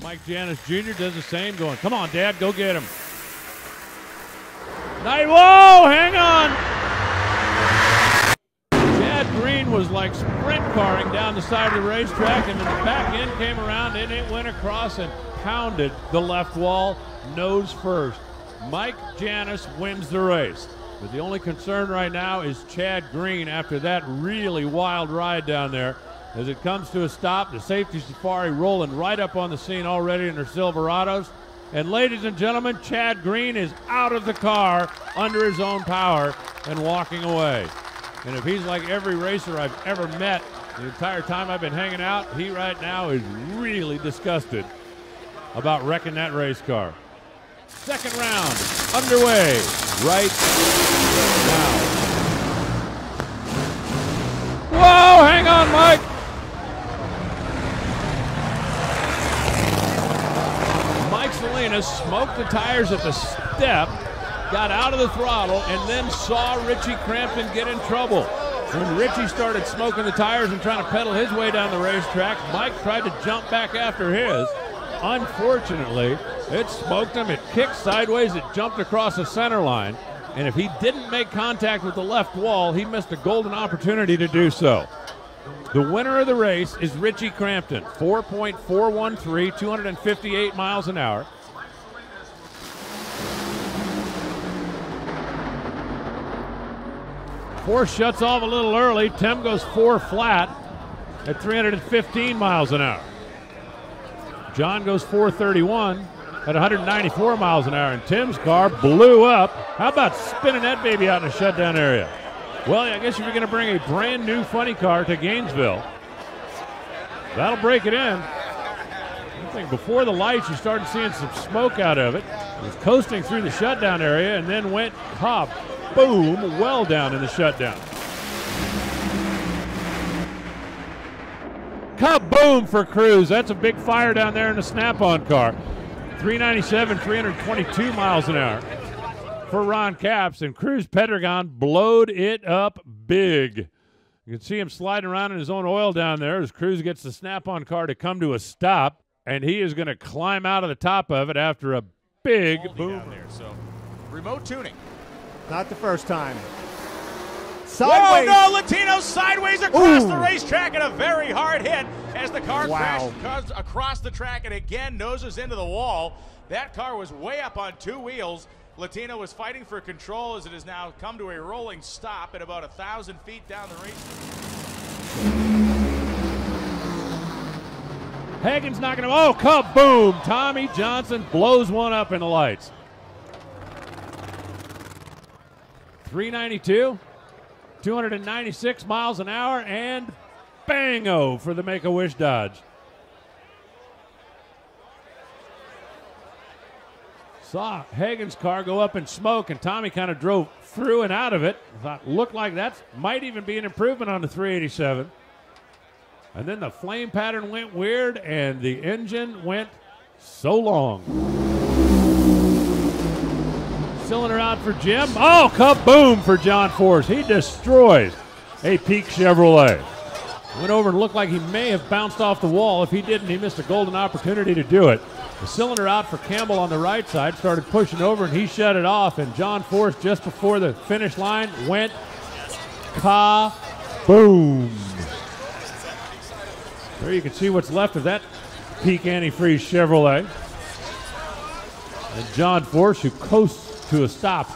Mike Janis Jr. does the same, going, come on, Dad, go get him. Whoa, hang on. Chad Green was like sprint carring down the side of the racetrack, and then the back end came around, and it went across and pounded the left wall nose first. Mike Janis wins the race. But the only concern right now is Chad Green after that really wild ride down there. As it comes to a stop, the safety safari rolling right up on the scene already in their Silverados. And ladies and gentlemen, Chad Green is out of the car under his own power and walking away. And if he's like every racer I've ever met the entire time I've been hanging out, he right now is really disgusted about wrecking that race car. Second round underway right now. Whoa, hang on, Mike. Mike Salinas smoked the tires at the step, got out of the throttle, and then saw Richie Crampton get in trouble. When Richie started smoking the tires and trying to pedal his way down the racetrack, Mike tried to jump back after his. Unfortunately, it smoked him, it kicked sideways, it jumped across the center line, and if he didn't make contact with the left wall, he missed a golden opportunity to do so. The winner of the race is Richie Crampton, 4.413, 258 miles an hour. Force shuts off a little early. Tim goes 4 flat at 315 miles an hour. John goes 431 at 194 miles an hour, and Tim's car blew up. How about spinning that baby out in the shutdown area? Well, I guess if you're going to bring a brand new funny car to Gainesville, that'll break it in. I think before the lights, you started seeing some smoke out of it. It was coasting through the shutdown area and then went boom, well down in the shutdown. Kaboom for Cruz. That's a big fire down there in the Snap-on car. 397, 322 miles an hour for Ron Capps, and Cruz Pedregon blowed it up big. You can see him sliding around in his own oil down there as Cruz gets the Snap-on car to come to a stop, and he is going to climb out of the top of it after a big boom. Down there, so remote tuning. Not the first time. Sideways. Whoa, no, Latino sideways across the racetrack, and a very hard hit as the car crashed across the track and again noses into the wall. That car was way up on 2 wheels. Latino was fighting for control as it has now come to a rolling stop at about 1,000 feet down the racetrack. Hagen's not going to, oh, kaboom! Tommy Johnson blows one up in the lights. 392. 296 miles an hour, and bang-o for the Make-A-Wish Dodge. Saw Hagen's car go up in smoke, and Tommy kind of drove through and out of it. Thought, looked like that might even be an improvement on the 387. And then the flame pattern went weird, and the engine went so long. Cylinder out for Jim. Oh, kaboom for John Force. He destroys a Peak Chevrolet. Went over and looked like he may have bounced off the wall. If he didn't, he missed a golden opportunity to do it. The cylinder out for Campbell on the right side, started pushing over, and he shut it off. And John Force, just before the finish line, went kaboom. There you can see what's left of that Peak antifreeze Chevrolet. And John Force, who coasts to a stop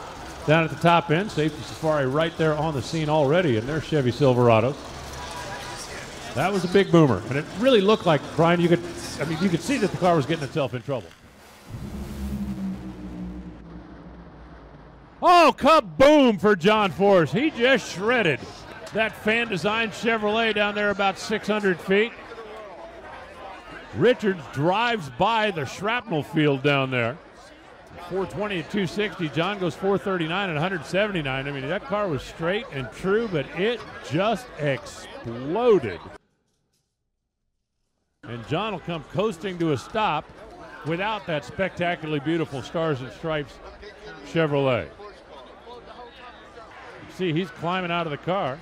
down at the top end. Safety Safari right there on the scene already in their Chevy Silverados. That was a big boomer, and it really looked like, Brian, you could see that the car was getting itself in trouble. Oh, kaboom for John Force. He just shredded that fan-designed Chevrolet down there about 600 feet. Richards drives by the shrapnel field down there. 420 at 260. John goes 439 at 179. I mean, that car was straight and true, but it just exploded. And John will come coasting to a stop without that spectacularly beautiful Stars and Stripes Chevrolet. See, he's climbing out of the car.